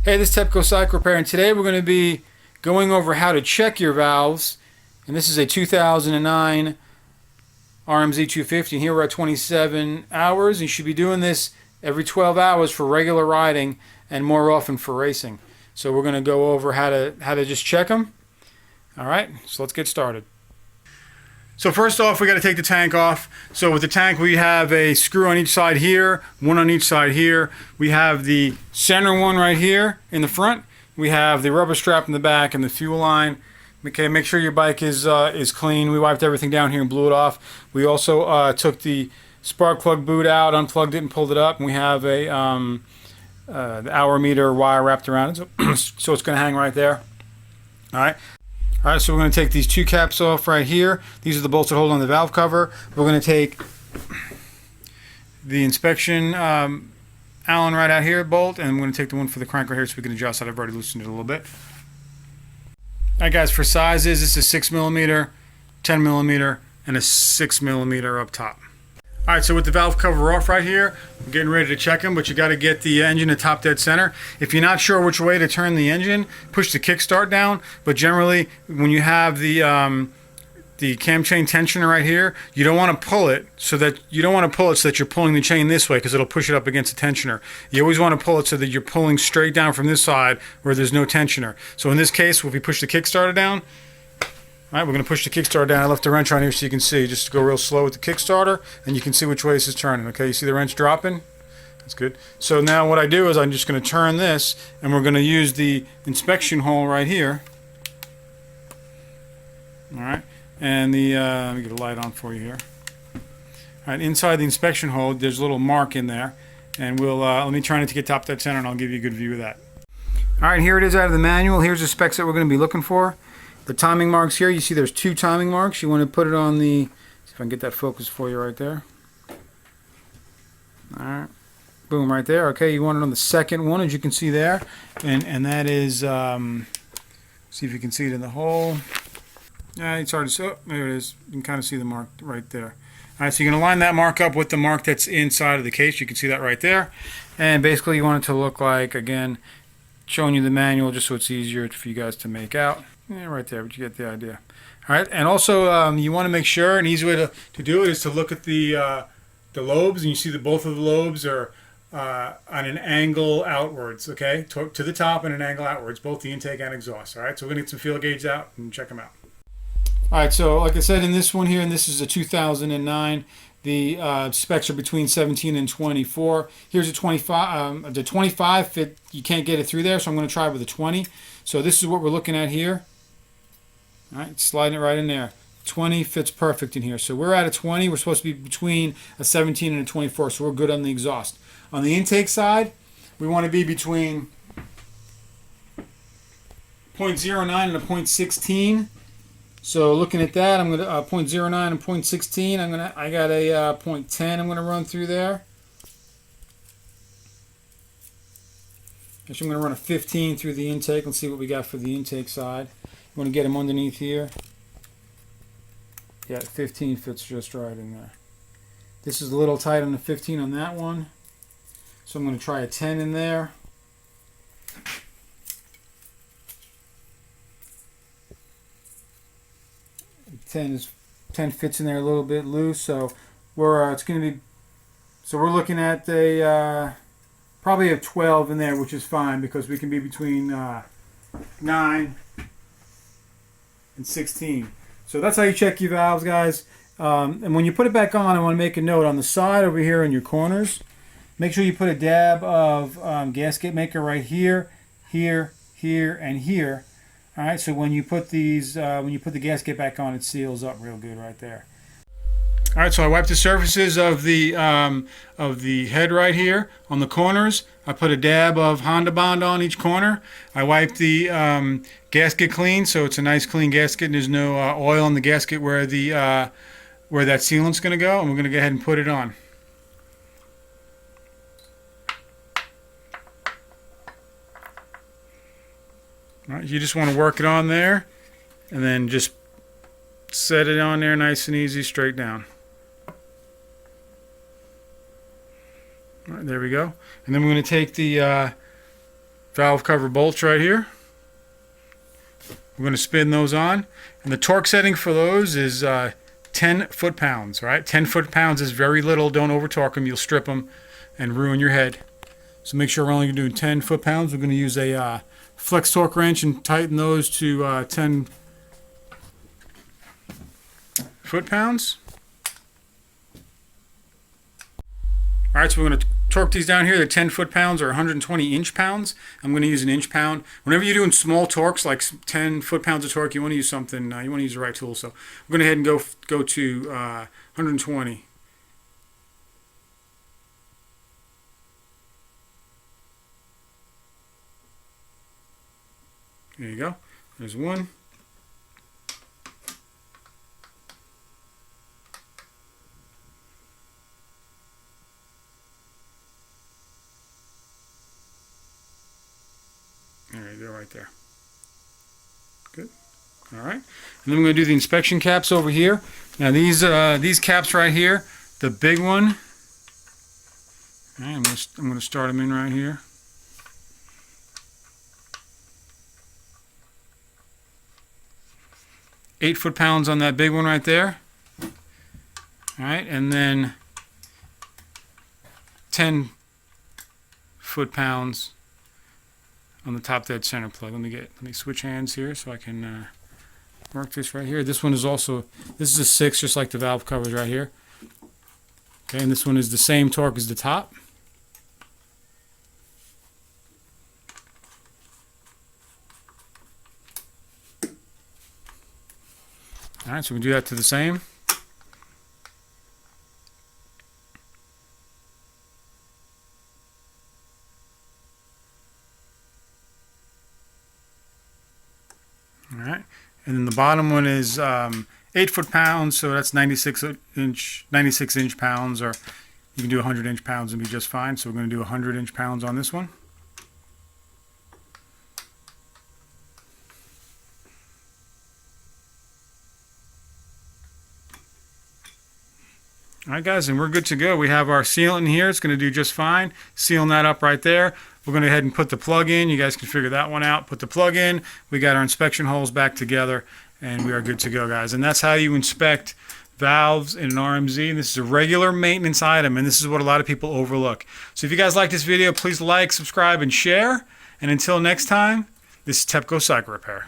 Hey, this is TEPCO Cycle Repair, and today we're going to be going over how to check your valves. And this is a 2009 RMZ250, and here we're at 27 hours. You should be doing this every 12 hours for regular riding and more often for racing. So we're going to go over how to just check them. All right, so let's get started. So first off, we got to take the tank off. So with the tank, we have a screw on each side here, one on each side here. We have the center one right here in the front. We have the rubber strap in the back and the fuel line. Okay, make sure your bike is clean. We wiped everything down here and blew it off. We also took the spark plug boot out, unplugged it, and pulled it up. And we have a the hour meter wire wrapped around it, so it's going to hang right there. All right. All right, so we're going to take these two caps off right here. These are the bolts that hold on the valve cover. We're going to take the inspection Allen right out here bolt, and we're going to take the one for the crank right here so we can adjust that. I've already loosened it a little bit. All right, guys, for sizes, this is 6mm, 10mm, and a 6mm up top. All right, so with the valve cover off right here, we're getting ready to check them, but you got to get the engine to top dead center. If you're not sure which way to turn the engine, push the kickstart down. But generally, when you have the cam chain tensioner right here, you don't want to pull it so that you're pulling the chain this way because it'll push it up against the tensioner. You always want to pull it so that you're pulling straight down from this side where there's no tensioner. So in this case, if we push the Kickstarter down. All right, we're going to push the Kickstarter down. I left the wrench on here so you can see. Just go real slow with the Kickstarter, and you can see which way this is turning. Okay, you see the wrench dropping? That's good. So now what I do is I'm just going to turn this, and we're going to use the inspection hole right here. All right, and let me get a light on for you here. All right, inside the inspection hole, there's a little mark in there, and we'll let me try not to get top dead center, and I'll give you a good view of that. All right, here it is out of the manual. Here's the specs that we're going to be looking for. The timing marks here, you see there's two timing marks. You want to put it on the, see if I can get that focus for you right there. All right, boom, right there. Okay, you want it on the second one, as you can see there. And that is, see if you can see it in the hole. Yeah, it's hard to see. Oh, there it is. You can kind of see the mark right there. All right, so you're going to line that mark up with the mark that's inside of the case. You can see that right there. And basically you want it to look like, again, showing you the manual just so it's easier for you guys to make out. Yeah, right there, but you get the idea. All right, and also you want to make sure, an easy way to do it is to look at the lobes, and you see that both of the lobes are on an angle outwards, okay? To the top and an angle outwards, both the intake and exhaust, all right? So we're going to get some feel gauges out and check them out. All right, so like I said, in this one here, and this is a 2009, the specs are between 17 and 24. Here's a 25. The 25 fit, you can't get it through there, so I'm going to try with a 20. So this is what we're looking at here. All right, sliding it right in there. 20 fits perfect in here. So we're at a 20. We're supposed to be between a 17 and a 24, so we're good on the exhaust. On the intake side, we want to be between 0.09 and a 0.16. So looking at that, I'm going to 0.09 and 0.16. I got a 0.10. I'm going to run through there. Actually, I'm going to run a 15 through the intake. Let's see what we got for the intake side. You want to get them underneath here. Yeah, 15 fits just right in there. This is a little tight on the 15 on that one. So I'm going to try a 10 in there. Ten fits in there a little bit loose, so we're we're looking at a probably a 12 in there, which is fine because we can be between 9 and 16. So that's how you check your valves, guys. And when you put it back on, I want to make a note on the side over here in your corners. Make sure you put a dab of gasket maker right here, here, here, and here. All right, so when you put the gasket back on, it seals up real good right there. All right, so I wiped the surfaces of the head right here on the corners. I put a dab of Honda Bond on each corner. I wiped the gasket clean, so it's a nice clean gasket, and there's no oil in the gasket where that sealant's going to go. And we're going to go ahead and put it on. All right, you just want to work it on there, and then just set it on there nice and easy, straight down. All right, there we go. And then we're going to take the valve cover bolts right here. We're going to spin those on. And the torque setting for those is 10 foot-pounds, right? 10 foot-pounds is very little. Don't over-torque them. You'll strip them and ruin your head. So make sure we're only doing 10 foot-pounds. We're going to use a flex torque wrench and tighten those to 10 foot-pounds. All right, so we're going to torque these down here. They're 10 foot-pounds or 120 inch-pounds. I'm going to use an inch-pound. Whenever you're doing small torques, like 10 foot-pounds of torque, you want to use something, you want to use the right tool. So we're going to go ahead and go to 120. There you go. There's one. There you go, right there. Good. All right. And then we're going to do the inspection caps over here. Now these caps right here, the big one. All right, I'm going to start them in right here. Eight foot-pounds on that big one right there. All right, and then 10 foot-pounds on the top dead center plug. Let me switch hands here so I can mark this right here. This one is also, this is a 6, just like the valve covers right here. Okay, and this one is the same torque as the top. All right, so we do that to the same. All right, and then the bottom one is 8 foot-pounds, so that's 96 inch pounds, or you can do 100 inch pounds and be just fine. So we're going to do 100 inch pounds on this one. All right, guys, and we're good to go. We have our sealant in here. It's going to do just fine. Sealing that up right there. We're going to go ahead and put the plug in. You guys can figure that one out. Put the plug in. We got our inspection holes back together, and we are good to go, guys. And that's how you inspect valves in an RMZ. This is a regular maintenance item, and this is what a lot of people overlook. So if you guys like this video, please like, subscribe, and share. And until next time, this is TEPCO Cycle Repair.